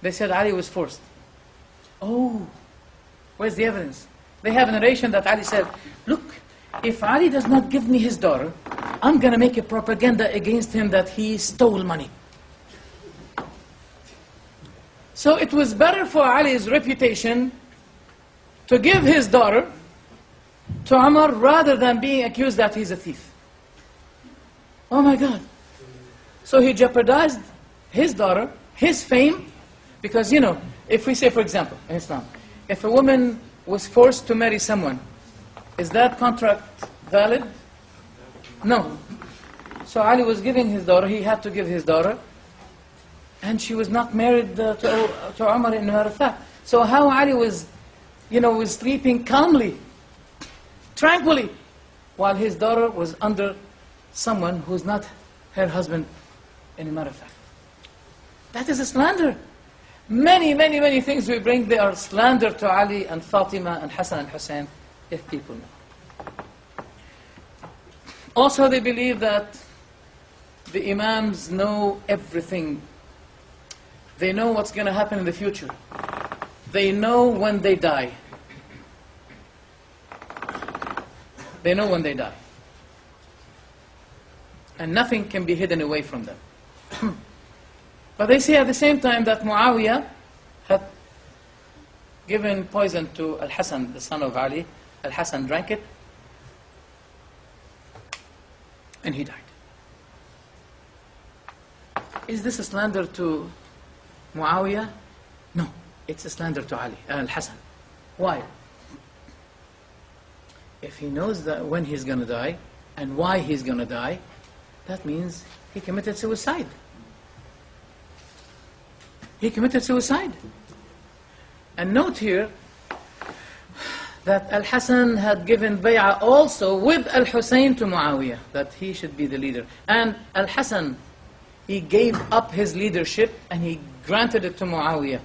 They said Ali was forced. Oh, where's the evidence? They have a narration that Ali said, look, if Ali does not give me his daughter, I'm going to make a propaganda against him that he stole money. So it was better for Ali's reputation to give his daughter to Umar rather than being accused that he's a thief. Oh my God. So he jeopardized his daughter, his fame, because, you know, if we say, for example, in Islam, if a woman was forced to marry someone, is that contract valid? No. So Ali was giving his daughter, he had to give his daughter, and she was not married to Umar in matter of fact. So how Ali was, you know, was sleeping calmly, tranquilly, while his daughter was under someone who's not her husband in a matter of fact. That is a slander. Many, many, many things we bring, they are slander to Ali and Fatima and Hassan and Hussein, if people know. Also, they believe that the Imams know everything. They know what's going to happen in the future. They know when they die. They know when they die. And nothing can be hidden away from them. But they say at the same time that Muawiyah had given poison to Al-Hassan, the son of Ali. Al-Hassan drank it, and he died. Is this a slander to Muawiyah? No, it's a slander to Ali, Al-Hassan. Why? If he knows that when he's going to die, and why he's going to die, that means he committed suicide. He committed suicide. And note here that Al-Hassan had given bay'ah also with Al-Hussein to Muawiyah, that he should be the leader. And Al-Hassan, he gave up his leadership and he granted it to Muawiyah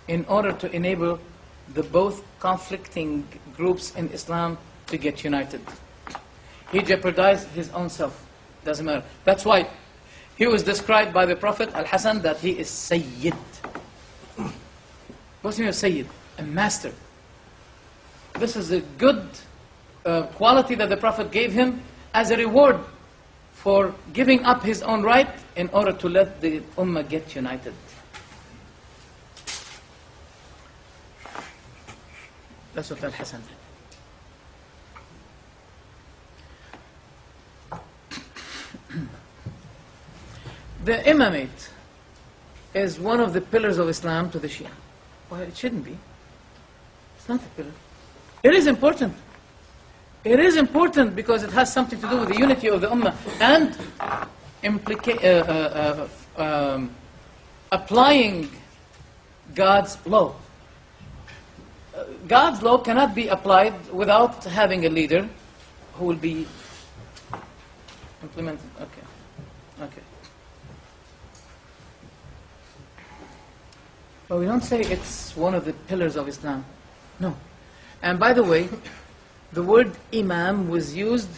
in order to enable the both conflicting groups in Islam to get united. He jeopardized his own self. Doesn't matter. That's why he was described by the Prophet Al-Hassan that he is Sayyid. What's the meaning of Sayyid? A master. This is a good quality that the Prophet gave him as a reward for giving up his own right in order to let the Ummah get united. That's what Al-Hassan did. The imamate is one of the pillars of Islam to the Shia. Well, it shouldn't be. It's not a pillar. It is important. It is important because it has something to do with the unity of the Ummah and applying God's law. God's law cannot be applied without having a leader who will be implemented. Okay. But we don't say it's one of the pillars of Islam. No. And by the way, the word imam was used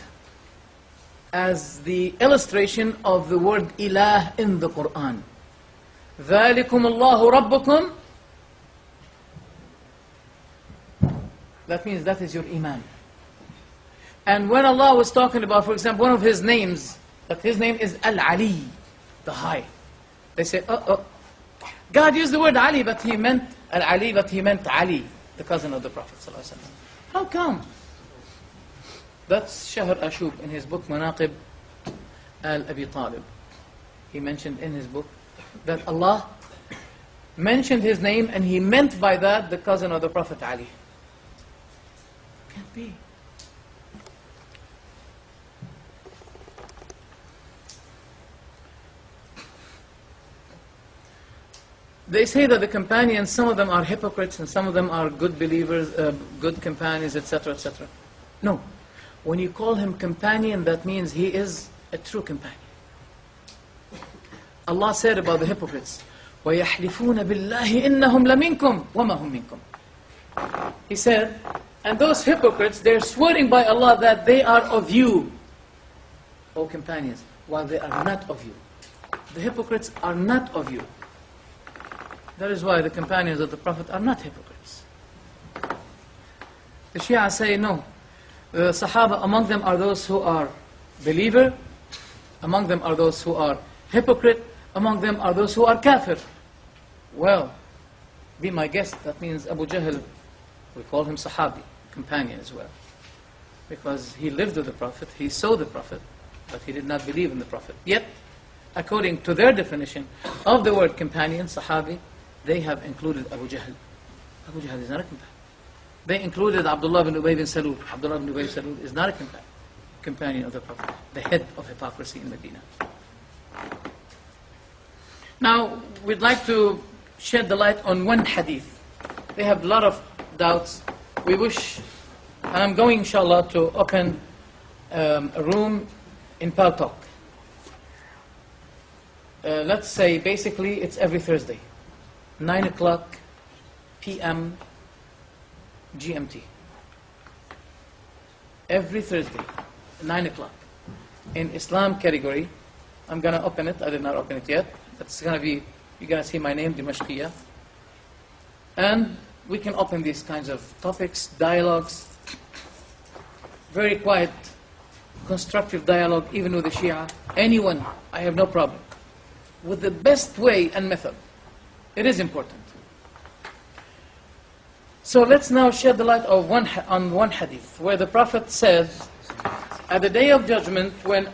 as the illustration of the word ilah in the Quran. ذَلِكُمُ اللَّهُ رَبُّكُمْ. That means that is your imam. And when Allah was talking about, for example, one of His names, that His name is Al-Ali, the High. They say, God used the word Ali, but He meant Al-Ali, but He meant Ali, the cousin of the Prophet ﷺ. How come? That's Shahr Ashub in his book Manaqib al-Abi Talib. He mentioned in his book that Allah mentioned His name and He meant by that the cousin of the Prophet Ali. Can't be. They say that the companions, some of them are hypocrites and some of them are good believers, good companions, etc., etc. No. When you call him companion, that means he is a true companion. Allah said about the hypocrites, وَيَحْلِفُونَ بِاللَّهِ إِنَّهُمْ لَمِنْكُمْ وَمَا هُمْ مِنْكُمْ. He said, and those hypocrites, they're swearing by Allah that they are of you, O companions, while they are not of you. The hypocrites are not of you. That is why the companions of the Prophet are not hypocrites. The Shia say no. The Sahaba, among them are those who are believer, among them are those who are hypocrite, among them are those who are kafir. Well, be my guest, that means Abu Jahl, we call him Sahabi, companion as well. Because he lived with the Prophet, he saw the Prophet, but he did not believe in the Prophet. Yet, according to their definition of the word companion, Sahabi, they have included Abu Jahl. Abu Jahl is not a companion. They included Abdullah bin Ubay bin Salul. Abdullah bin Ubay bin Salul is not a companion of the Prophet, the head of hypocrisy in Medina. Now, we'd like to shed the light on one hadith. They have a lot of doubts. We wish, and I'm going, inshallah, to open a room in Paltalk. Let's say, basically, it's every Thursday, 9 o'clock p.m. GMT. Every Thursday, 9 o'clock. In Islam category, I'm going to open it. I did not open it yet. It's going to be, you're going to see my name, Dimashqiya. And we can open these kinds of topics, dialogues, very quiet, constructive dialogue, even with the Shia. Anyone, I have no problem. With the best way and method. It is important. So let's now shed the light on one hadith, where the Prophet says, at the day of judgment, when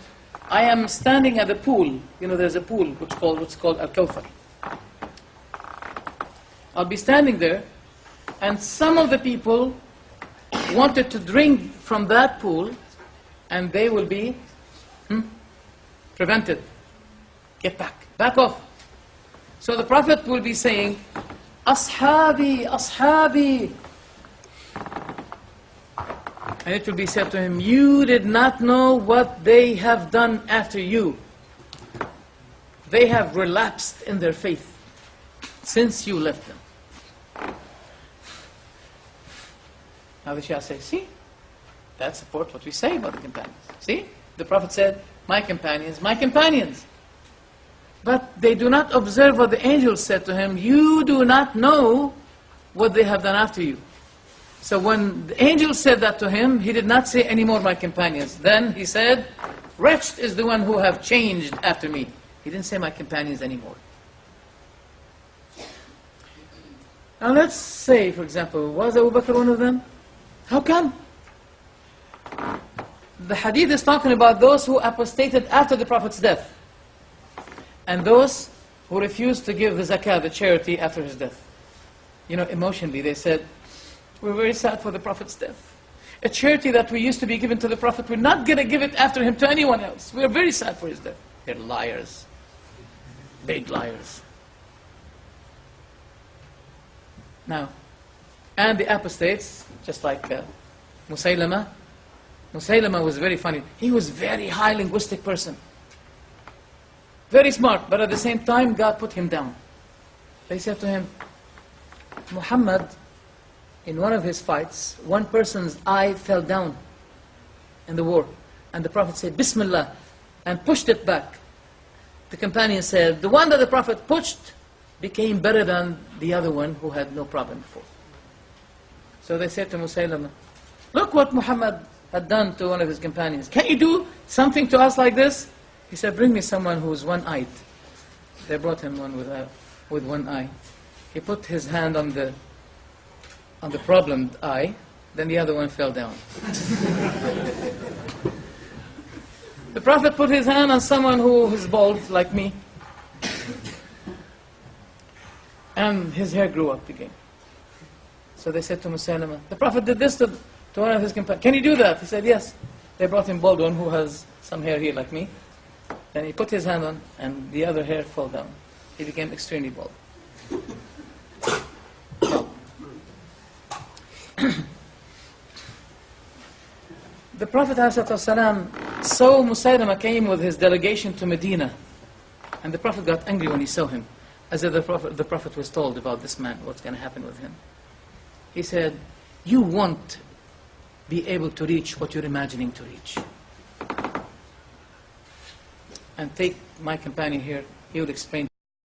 I am standing at the pool, there's a pool which is called Al-Kawthar. I'll be standing there, and some of the people wanted to drink from that pool, and they will be prevented. Get back off. So the Prophet will be saying, Ashabi, Ashabi. And it will be said to him, you did not know what they have done after you. They have relapsed in their faith since you left them. Now the Shia says, see, that supports what we say about the companions. See, the Prophet said, my companions, my companions. But they do not observe what the angels said to him, you do not know what they have done after you. So when the angel said that to him, he did not say anymore, my companions. Then he said, wretched is the one who have changed after me. He didn't say my companions anymore. Now let's say, for example, was Abu Bakr one of them? How come? The hadith is talking about those who apostated after the Prophet's death, and those who refused to give the zakah, the charity, after his death. Emotionally, they said, we're very sad for the Prophet's death. A charity that we used to be given to the Prophet, we're not going to give it after him to anyone else. We are very sad for his death. They're liars. Big liars. Now, and the apostates, just like Musaylama. Musaylama was very funny. He was a very high linguistic person. Very smart, but at the same time, God put him down. They said to him, Muhammad, in one of his fights, one person's eye fell down in the war. And the Prophet said, Bismillah, and pushed it back. The companion said, the one that the Prophet pushed became better than the other one who had no problem before. So they said to Musaylama, look what Muhammad had done to one of his companions. Can you do something to us like this? He said, bring me someone who's one-eyed. They brought him one with one eye. He put his hand on the problemed eye, then the other one fell down. The Prophet put his hand on someone who is bald, like me, and his hair grew up again. So they said to Musaylama, the Prophet did this to one of his companions. Can you do that? He said, yes. They brought him bald one who has some hair here like me. Then he put his hand on, and the other hair fell down. He became extremely bald. The Prophet ﷺ saw Musaylama came with his delegation to Medina, and the Prophet got angry when he saw him, as if the Prophet was told about this man, what's going to happen with him. He said, you won't be able to reach what you're imagining to reach. And take my companion here, he will explain